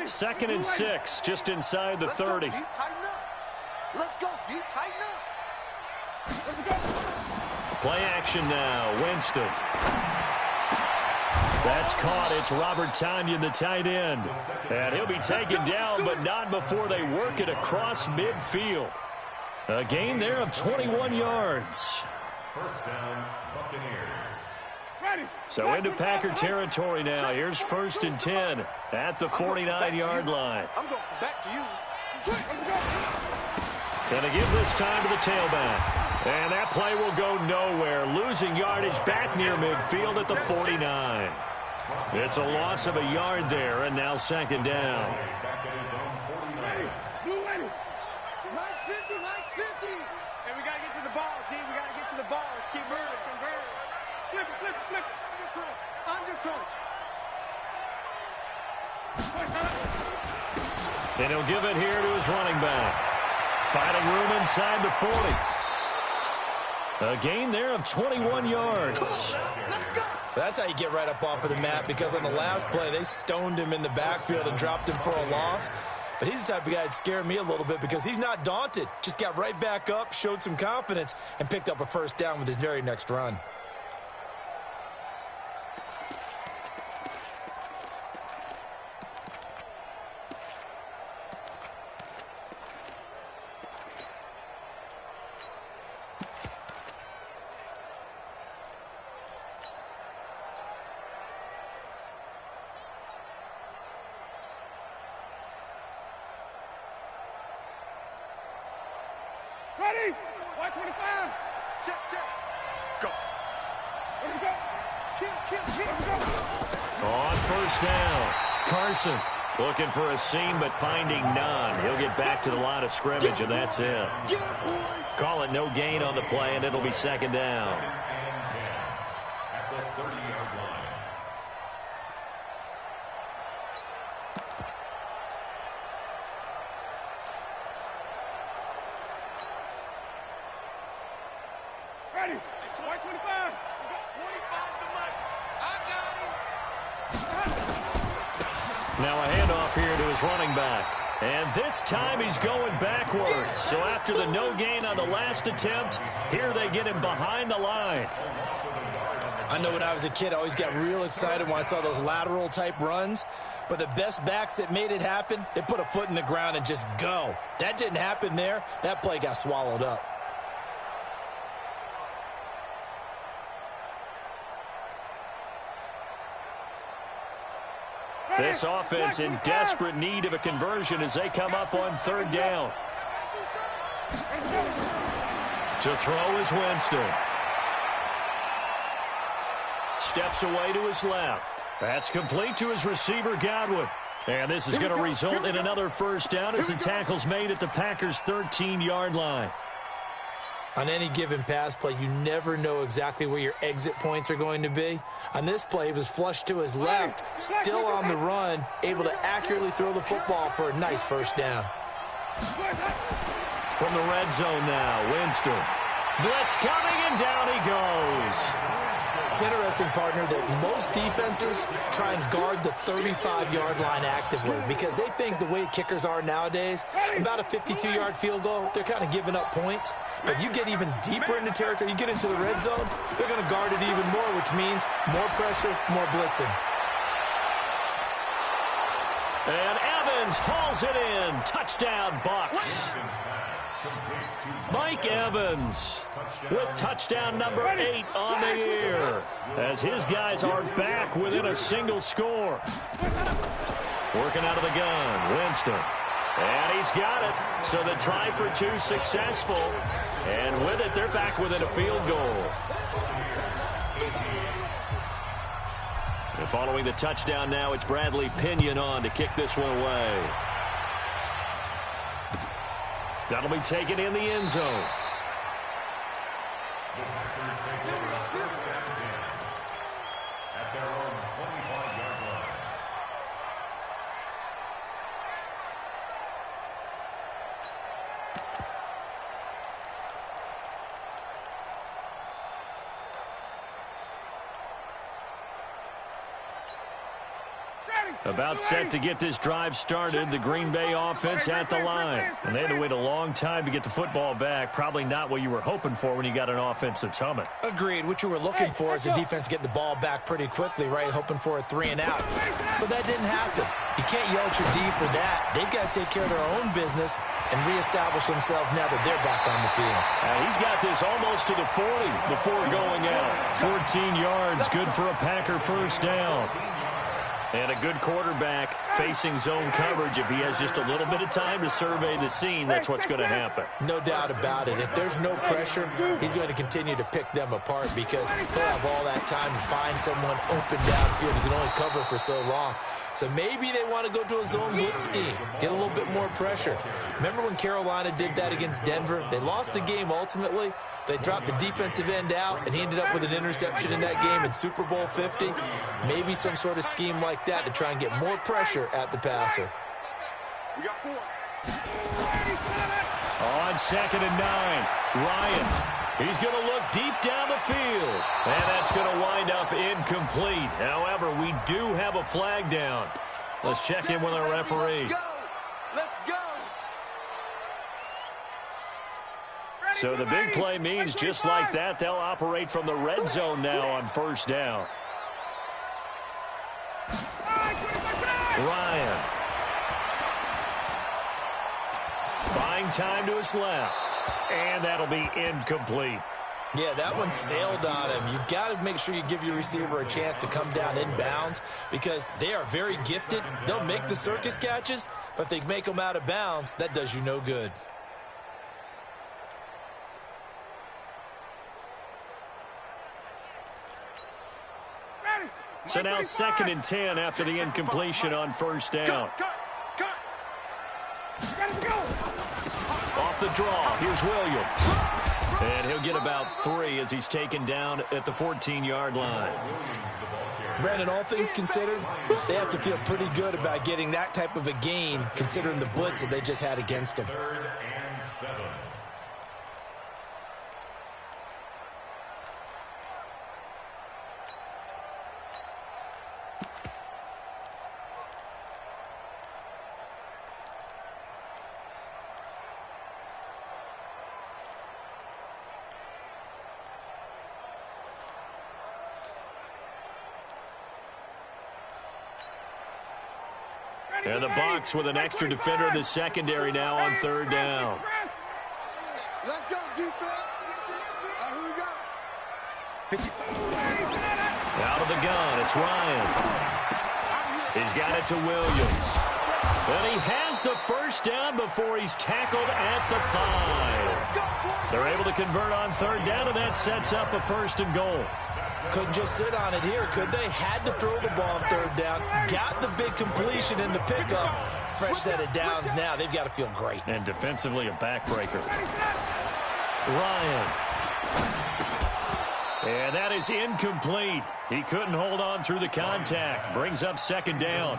Second and 6, just inside the 30. Let's go, D. Tighten up. Play action now. Winston. That's caught. It's Robert Tonyan, the tight end. And he'll be taken down, but not before they work it across midfield. A gain there of 21 yards. 1st down, Buccaneers. So into Packer territory now. Here's 1st and 10 at the 49-yard line. I'm going back to you. Going to give this time to the tailback. And that play will go nowhere. Losing yardage back near midfield at the 49. It's a loss of a yard there, and now 2nd down. Max 50, Max 50. And we got to get to the ball, D. We got to get to the ball. Let's keep moving. Flip it, flip it, flip it. Under coach. And he'll give it here to his running back. Finding room inside the 40. A gain there of 21 yards. That's how you get right up off of the mat, because on the last play, they stoned him in the backfield and dropped him for a loss. But he's the type of guy that scared me a little bit because he's not daunted. Just got right back up, showed some confidence, and picked up a 1st down with his very next run. Ready? Y25. Check, check. Go. Let him go. Kill. On 1st down, Carson looking for a seam but finding none. He'll get back to the line of scrimmage, and that's it. Call it no gain on the play, and it'll be 2nd down. At the 30-yard line. Ready? It's Y25. We got 25 to Mike. I got him. Now a handoff here to his running back. And this time he's going backwards. So after the no gain on the last attempt, here they get him behind the line. I know when I was a kid, I always got real excited when I saw those lateral type runs. But the best backs that made it happen, they put a foot in the ground and just go. That didn't happen there. That play got swallowed up. This offense in desperate need of a conversion as they come up on 3rd down. To throw is Winston. Steps away to his left. That's complete to his receiver, Godwin. And this is going to result in another 1st down as the tackle's made at the Packers' 13-yard line. On any given pass play, you never know exactly where your exit points are going to be. On this play, he was flushed to his left, still on the run, able to accurately throw the football for a nice 1st down. From the red zone now, Winston. Blitz coming, and down he goes. It's interesting, partner, that most defenses try and guard the 35-yard line actively because they think the way kickers are nowadays, about a 52-yard field goal, they're kind of giving up points. But you get even deeper into territory, you get into the red zone, they're going to guard it even more, which means more pressure, more blitzing. And Evans Evans hauls it in. Touchdown, Bucks. Mike Evans with touchdown number 8 on the year, as his guys are back within a single score. Working out of the gun, Winston. And he's got it. So the try for 2 successful. And with it, they're back within a field goal. And following the touchdown now, it's Bradley Pinion on to kick this one away. That'll be taken in the end zone. At their own 25-yard line. About set to get this drive started, the Green Bay offense at the line. And they had to wait a long time to get the football back. Probably not what you were hoping for when you got an offense that's humming. Agreed. What you were looking for is the defense get the ball back pretty quickly, right? Hoping for a 3 and out. So that didn't happen. You can't yell at your D for that. They've got to take care of their own business and reestablish themselves now that they're back on the field. He's got this almost to the 40 before going out. 14 yards, good for a Packer first down. And a good quarterback facing zone coverage. If he has just a little bit of time to survey the scene, that's what's going to happen. No doubt about it. If there's no pressure, he's going to continue to pick them apart because he'll have all that time to find someone open downfield. He can only cover for so long. So maybe they want to go to a zone blitz scheme, get a little bit more pressure. Remember when Carolina did that against Denver? They lost the game ultimately. They dropped the defensive end out, and he ended up with an interception in that game in Super Bowl 50. Maybe some sort of scheme like that to try and get more pressure at the passer. We got 4. On 2nd and 9, Ryan. He's going to look deep down the field. And that's going to wind up incomplete. However, we do have a flag down. Let's check in with our referee. So the big play means just like that, they'll operate from the red zone now on first down. Ryan. Buying time to his left. And that'll be incomplete. Yeah, that one sailed on him. You've got to make sure you give your receiver a chance to come down inbounds because they are very gifted. They'll make the circus catches, but if they make them out of bounds, that does you no good. So now 2nd and 10 after the incompletion on first down. Off the draw, here's Williams. And he'll get about 3 as he's taken down at the 14-yard line. Brandon, all things considered, they have to feel pretty good about getting that type of a gain considering the blitz that they just had against them. 3rd and 7. And the Bucs with an extra defender in the secondary now on 3rd down. Let's go, defense. Here we go. Out of the gun, it's Ryan. He's got it to Williams. And he has the first down before he's tackled at the 5. They're able to convert on 3rd down, and that sets up a 1st and goal. Couldn't just sit on it here, could they? Had to throw the ball on 3rd down. Got the big completion in the pickup. Fresh set of downs now. They've got to feel great. And defensively, a backbreaker. Ryan. And that is incomplete. He couldn't hold on through the contact. Brings up 2nd down.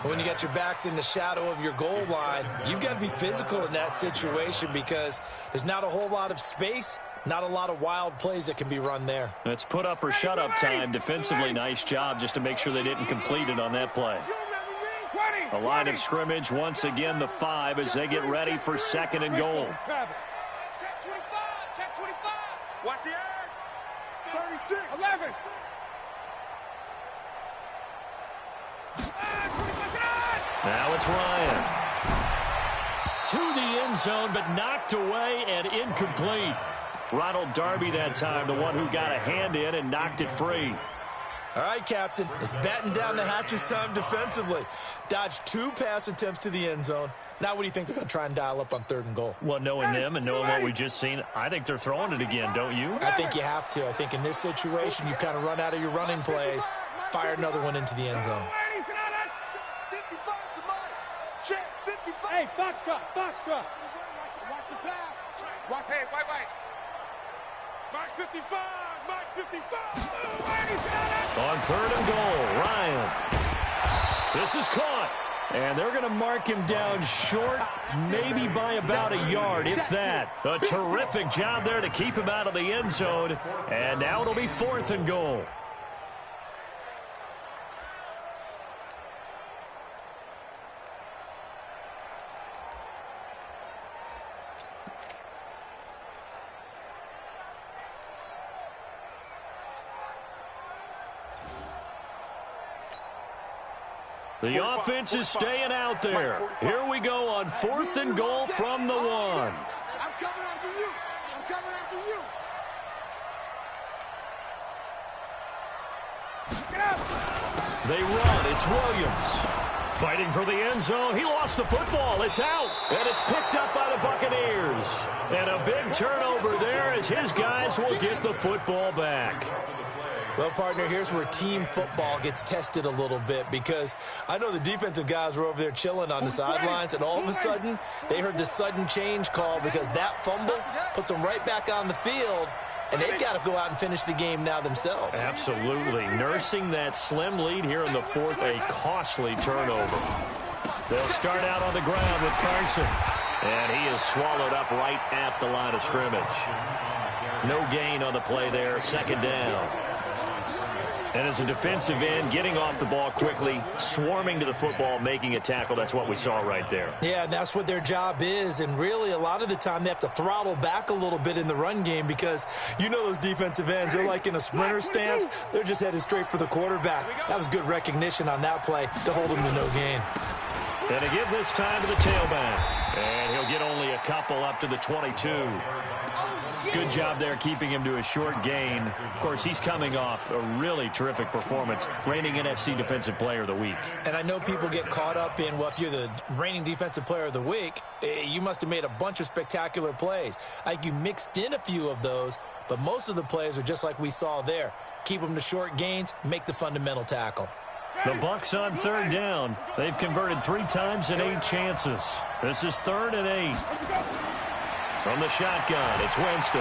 When you got your backs in the shadow of your goal line, you've got to be physical in that situation because there's not a whole lot of space, not a lot of wild plays that can be run there. It's put up or shut up time. Defensively, nice job just to make sure they didn't complete it on that play. A line of scrimmage, once again, the 5 as they get ready for 2nd and goal. Check 25, check 25. Watch the edge. 36. 11. Now it's Ryan. To the end zone, but knocked away and incomplete. Ronald Darby that time, the one who got a hand in and knocked it free. All right, Captain. It's batten down the hatches time defensively. Dodged 2 pass attempts to the end zone. Now what do you think they're going to try and dial up on 3rd and goal? Well, knowing them and knowing what we just seen, I think they're throwing it again, don't you? I think you have to. I think in this situation, you kind of run out of your running plays, fire another one into the end zone. Hey, box truck. Watch the pass. Watch. Hey, wait. Mark 55. Mark 55. On 3rd and goal, Ryan. This is caught. And they're going to mark him down short, maybe by about a yard, if that. A terrific job there to keep him out of the end zone. And now it'll be 4th and goal. The offense is staying out there. Here we go on 4th and goal from the 1. I'm coming after you. I'm coming after you. Get up. They run. It's Williams. Fighting for the end zone. He lost the football. It's out. And it's picked up by the Buccaneers. And a big turnover there as his guys will get the football back. Well, partner, here's where team football gets tested a little bit, because I know the defensive guys were over there chilling on the sidelines, and all of a sudden they heard the sudden change call because that fumble puts them right back on the field, and they've got to go out and finish the game now themselves. Absolutely. Nursing that slim lead here in the 4th, a costly turnover. They'll start out on the ground with Carson, and he is swallowed up right at the line of scrimmage. No gain on the play there, 2nd down. And as a defensive end, getting off the ball quickly, swarming to the football, making a tackle, that's what we saw right there. Yeah, and that's what their job is. And really, a lot of the time, they have to throttle back a little bit in the run game because you know those defensive ends, they're like in a sprinter stance. They're just headed straight for the quarterback. That was good recognition on that play to hold them to no gain. And to give this time to the tailback. And he'll get only a couple up to the 22. Good job there keeping him to a short gain. Of course, he's coming off a really terrific performance, reigning NFC Defensive Player of the Week. And I know people get caught up in, well, if you're the reigning Defensive Player of the Week, you must have made a bunch of spectacular plays. Like you mixed in a few of those, but most of the plays are just like we saw there. Keep them to short gains, make the fundamental tackle. The Bucs on 3rd down. They've converted 3 times in 8 chances. This is 3rd and 8. From the shotgun, it's Winston.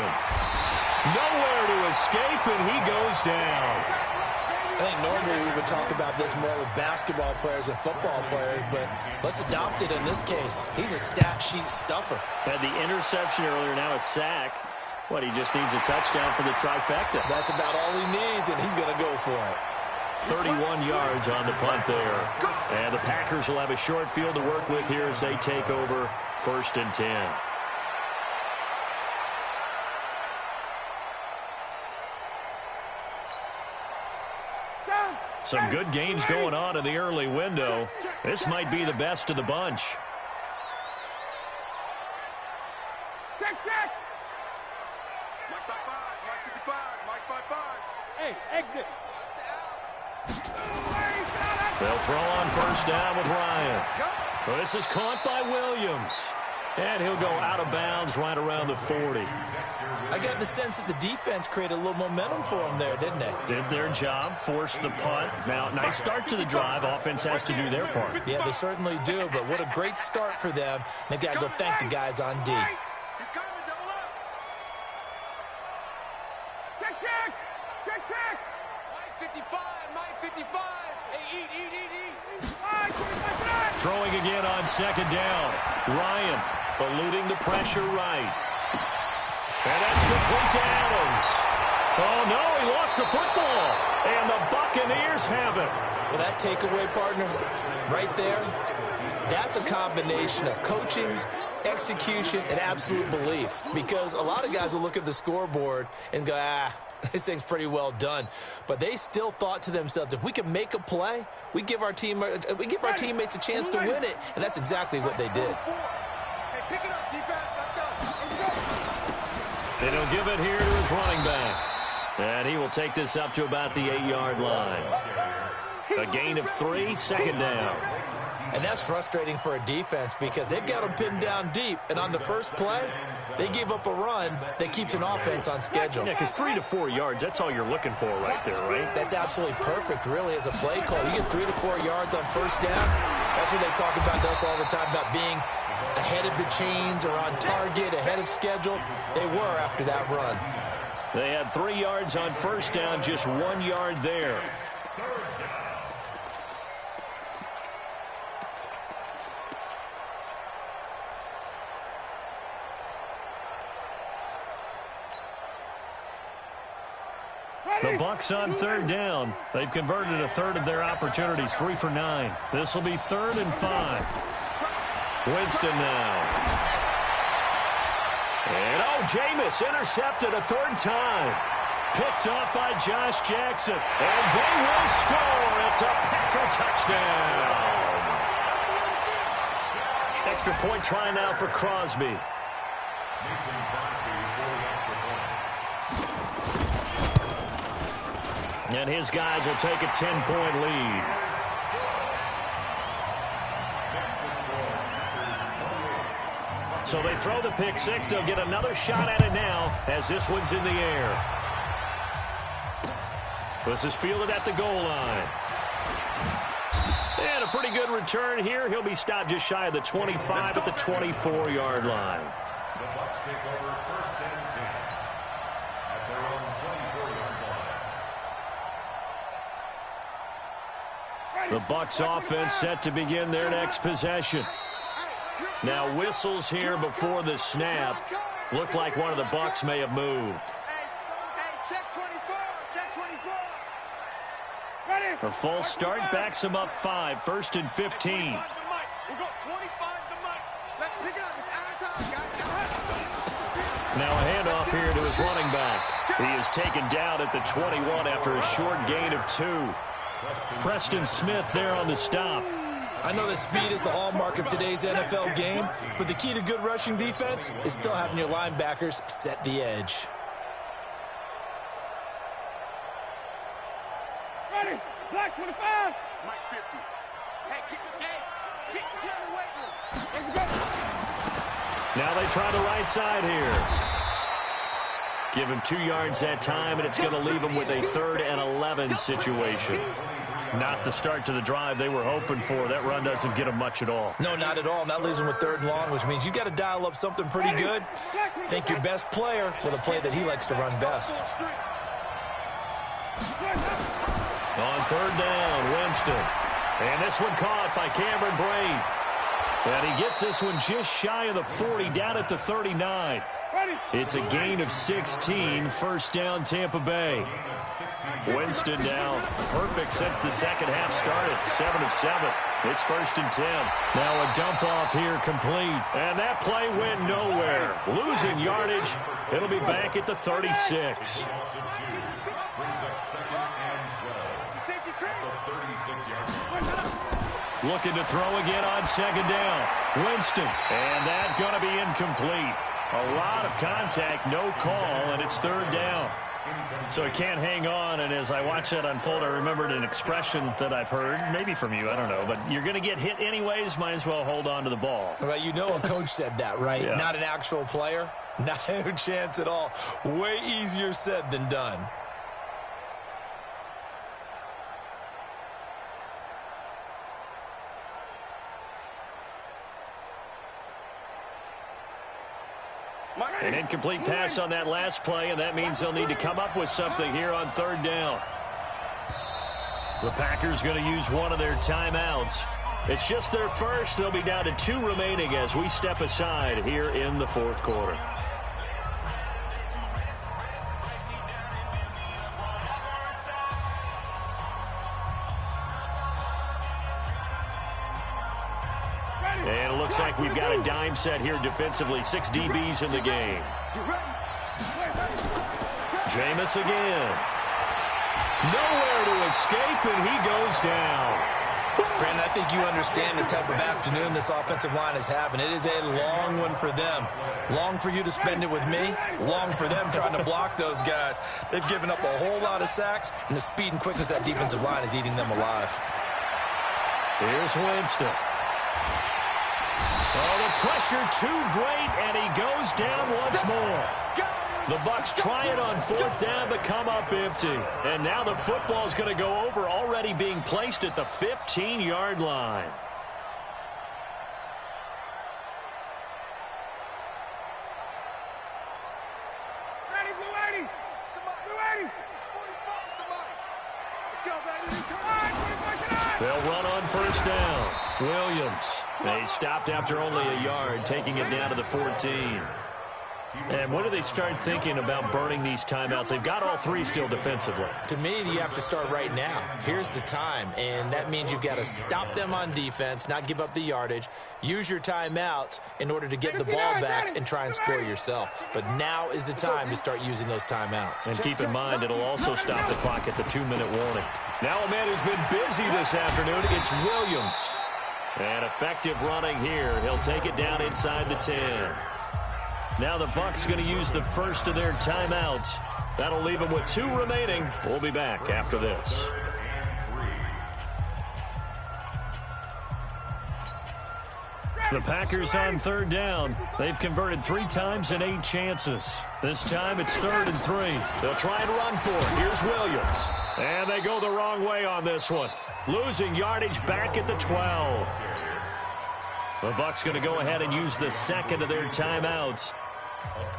Nowhere to escape, and he goes down. I think normally we would talk about this more with basketball players and football players, but let's adopt it in this case. He's a stat sheet stuffer. Had the interception earlier, now a sack. What, he just needs a touchdown for the trifecta. That's about all he needs, and he's going to go for it. 31 yards on the punt there. And the Packers will have a short field to work with here as they take over 1st and 10. Some good games going on in the early window. This might be the best of the bunch. Check. Mike by 5. Mike 55. Mike by 5. Hey, exit. They'll throw on 1st down with Ryan. Well, this is caught by Williams. And he'll go out of bounds right around the 40. I got the sense that the defense created a little momentum for them there, didn't they? Did their job, forced the punt. Now, nice start to the drive. Offense has to do their part. Yeah, they certainly do, but what a great start for them. They've got to go thank the guys on D. Check. Mike 55. Mike 55. Hey, eat. Throwing again on 2nd down. Ryan eluding the pressure right. And that's complete to Adams. Oh, no, he lost the football. And the Buccaneers have it. Well, that takeaway, partner, right there, that's a combination of coaching, execution, and absolute belief. Because a lot of guys will look at the scoreboard and go, This thing's pretty well done. But they still thought to themselves, if we can make a play, we give our teammates a chance to win it. And that's exactly what they did. Hey, pick it up, defense. Let's go. And he'll give it here to his running back. And he will take this up to about the 8-yard line. A gain of 3, second down. And that's frustrating for a defense because they've got them pinned down deep. And on the first play, they gave up a run that keeps an offense on schedule. Yeah, because 3 to 4 yards, that's all you're looking for right there, right? That's absolutely perfect, really, as a play call. You get 3 to 4 yards on first down. That's what they talk about us all the time, about being ahead of the chains or on target, ahead of schedule. They were after that run. They had 3 yards on first down, just 1 yard there. The Bucs on third down. They've converted a third of their opportunities, 3 for 9. This will be 3rd and 5. Winston now. And Jameis intercepted a 3rd time. Picked off by Josh Jackson. And they will score. It's a Packer touchdown. Extra point try now for Crosby. And his guys will take a 10-point lead. So they throw the pick six. They'll get another shot at it now as this one's in the air. This is fielded at the goal line. And a pretty good return here. He'll be stopped just shy of the 25 at the 24-yard line. The Bucs take over 1st and 10 at their own 24-yard line. The Bucs offense set to begin their next possession. Now whistles here before the snap. Looked like one of the Bucs may have moved. Check 24. Check 24. Ready? A false start backs him up 5. 1st and 15. We got 25 to Mike. Let's pick it up. It's our time, guys. Now a handoff here to his running back. He is taken down at the 21 after a short gain of 2. Preston Smith there on the stop. I know that speed is the hallmark of today's NFL game, but the key to good rushing defense is still having your linebackers set the edge. Ready? Black 25. Mike 50. Hey, get in the weight room. Let's go. Now they try the right side here. Give him 2 yards that time, and it's going to leave him with a 3rd and 11 situation. Not the start to the drive they were hoping for. That run doesn't get them much at all. No, not at all. That leaves them with 3rd and long, which means you got to dial up something pretty good. Think your best player with a play that he likes to run best. On 3rd down, Winston. And this one caught by Cameron Brate. And he gets this one just shy of the 40, down at the 39. It's a gain of 16, 1st down Tampa Bay. Winston now perfect since the second half started, 7 of 7. It's 1st and 10. Now a dump off here complete. And that play went nowhere. Losing yardage. It'll be back at the 36. Looking to throw again on 2nd down. Winston. And that's going to be incomplete. A lot of contact, no call, and it's 3rd down. So he can't hang on, and as I watch that unfold, I remembered an expression that I've heard, maybe from you, I don't know, but you're going to get hit anyways, might as well hold on to the ball. Well, you know a coach said that, right? Yeah. Not an actual player. Not a chance at all. Way easier said than done. An incomplete pass on that last play, and that means they'll need to come up with something here on 3rd down. The Packers going to use one of their timeouts. It's just their first. They'll be down to 2 remaining as we step aside here in the 4th quarter. And it looks like we've got a dime set here defensively. 6 DBs in the game. Jameis again. Nowhere to escape, and he goes down. Brandon, I think you understand the type of afternoon this offensive line is having. It is a long one for them. Long for you to spend it with me. Long for them trying to block those guys. They've given up a whole lot of sacks, and the speed and quickness of that defensive line is eating them alive. Here's Winston. Oh, the pressure too great, and he goes down once more. The Bucs try it on 4th down, but come up empty. And now the football's going to go over, already being placed at the 15-yard line. Ready, Blue 80. Blue 80. 45, come on. Let's go, baby. Come on, 25. They'll run on 1st down. Williams. They stopped after only a yard, taking it down to the 14. And when do they start thinking about burning these timeouts? They've got all 3 still defensively. To me, you have to start right now. Here's the time, and that means you've got to stop them on defense, not give up the yardage, use your timeouts in order to get the ball back and try and score yourself. But now is the time to start using those timeouts. And keep in mind, it'll also stop the clock at the 2-minute warning. Now a man who's been busy this afternoon, it's Williams. And effective running here. He'll take it down inside the 10. Now the Bucs going to use the first of their timeouts. That'll leave them with 2 remaining. We'll be back after this. The Packers on 3rd down. They've converted 3 times in 8 chances. This time it's 3rd and 3. They'll try and run for it. Here's Williams. And they go the wrong way on this one. Losing yardage back at the 12. The Bucs going to go ahead and use the second of their timeouts.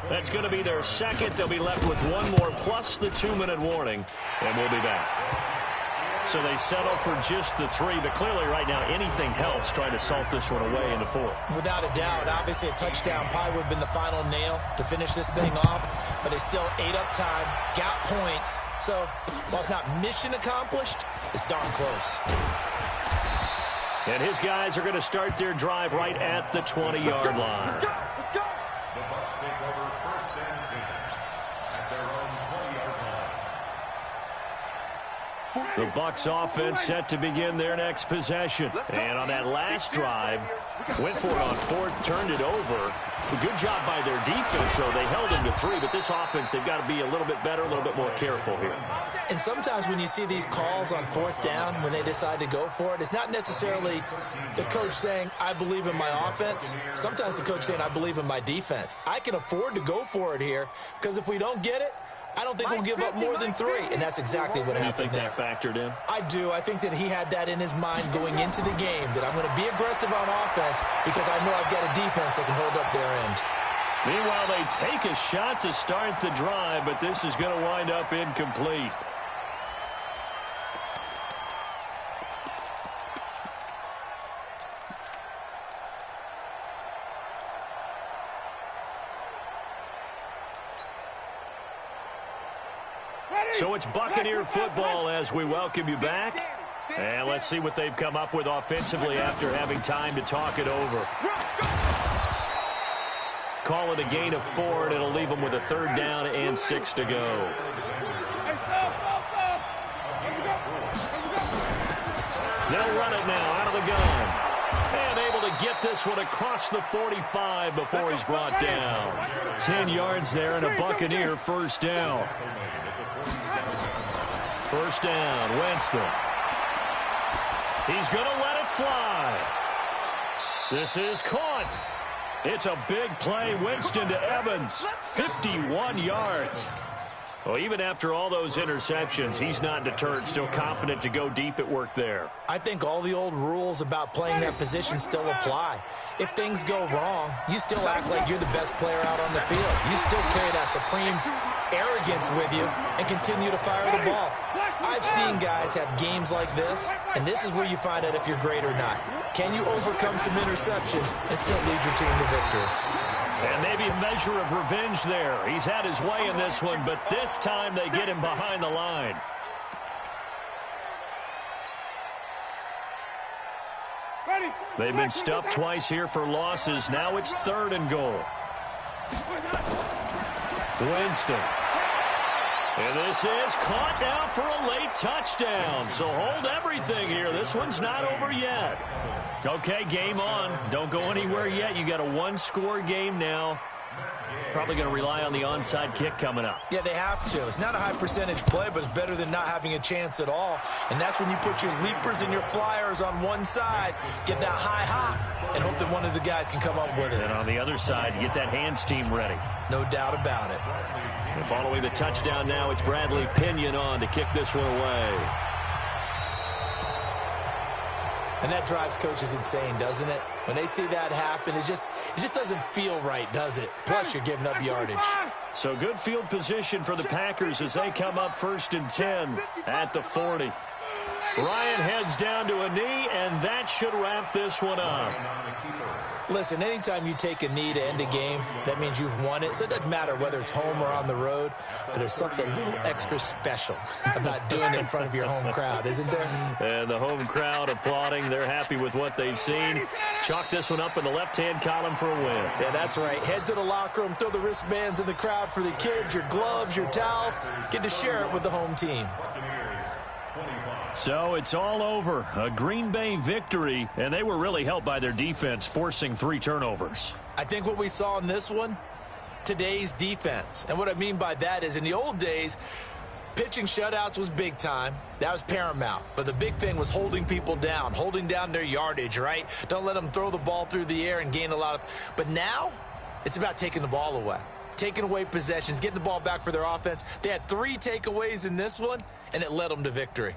That's going to be their second. They'll be left with 1 more plus the 2-minute warning, and we'll be back. So they settle for just the 3, but clearly right now anything helps trying to salt this one away in the 4th. Without a doubt, obviously a touchdown probably would have been the final nail to finish this thing off, but they still ate up time, got points. So while it's not mission accomplished, it's darn close. And his guys are going to start their drive right at the 20-yard line. The Bucs take over 1st and 10 at their own 20-yard line. The Bucs offense set to begin their next possession. And on that last drive, went for it on 4th, turned it over. A good job by their defense, though. They held him to 3, but this offense, they've got to be a little bit better, a little bit more careful here. And sometimes when you see these calls on 4th down, when they decide to go for it, it's not necessarily the coach saying, I believe in my offense. Sometimes the coach saying, I believe in my defense. I can afford to go for it here, because if we don't get it, I don't think we'll give up more than 3, and that's exactly what happened there. You think that factored in? I do. I think that he had that in his mind going into the game, that I'm going to be aggressive on offense because I know I've got a defense that can hold up their end. Meanwhile, they take a shot to start the drive, but this is going to wind up incomplete. So it's Buccaneer football as we welcome you back. And let's see what they've come up with offensively after having time to talk it over. Call it a gain of 4, and it'll leave them with a 3rd down and 6 to go. They'll run it now out of the gun. And able to get this one across the 45 before he's brought down. 10 yards there and a Buccaneer 1st down. 1st down, Winston. He's going to let it fly. This is caught. It's a big play. Winston to Evans. 51 yards. Well, even after all those interceptions, he's not deterred. Still confident to go deep at work there. I think all the old rules about playing that position still apply. If things go wrong, you still act like you're the best player out on the field. You still carry that supreme arrogance with you and continue to fire the ball. I've seen guys have games like this, and this is where you find out if you're great or not. Can you overcome some interceptions and still lead your team to victory? And maybe a measure of revenge there. He's had his way in this one, but this time they get him behind the line. They've been stuffed twice here for losses. Now it's 3rd and goal. Winston. And this is caught now for a late touchdown. So hold everything here. This one's not over yet. Okay, game on. Don't go anywhere yet. You got a one-score game now. Probably going to rely on the onside kick coming up. Yeah, they have to. It's not a high percentage play, but it's better than not having a chance at all. And that's when you put your leapers and your flyers on one side, get that high hop, and hope that one of the guys can come up with it. And on the other side, you get that hands team ready. No doubt about it. And following the touchdown now, it's Bradley Pinion on to kick this one away. And that drives coaches insane, doesn't it? When they see that happen, it just doesn't feel right, does it? Plus, you're giving up yardage. So good field position for the Packers as they come up 1st and 10 at the 40. Ryan heads down to a knee, and that should wrap this one up. Listen, anytime you take a knee to end a game, that means you've won it. So it doesn't matter whether it's home or on the road, but there's something a little extra special about doing it in front of your home crowd, isn't there? And the home crowd applauding. They're happy with what they've seen. Chalk this one up in the left-hand column for a win. Yeah, that's right. Head to the locker room, throw the wristbands in the crowd for the kids, your gloves, your towels. Get to share it with the home team. So it's all over. A Green Bay victory, and they were really helped by their defense, forcing 3 turnovers. I think what we saw in this one, today's defense. And what I mean by that is in the old days, pitching shutouts was big time. That was paramount. But the big thing was holding people down, holding down their yardage, right? Don't let them throw the ball through the air and gain a lot of... But now, it's about taking the ball away. Taking away possessions, getting the ball back for their offense. They had 3 takeaways in this one, and it led them to victory.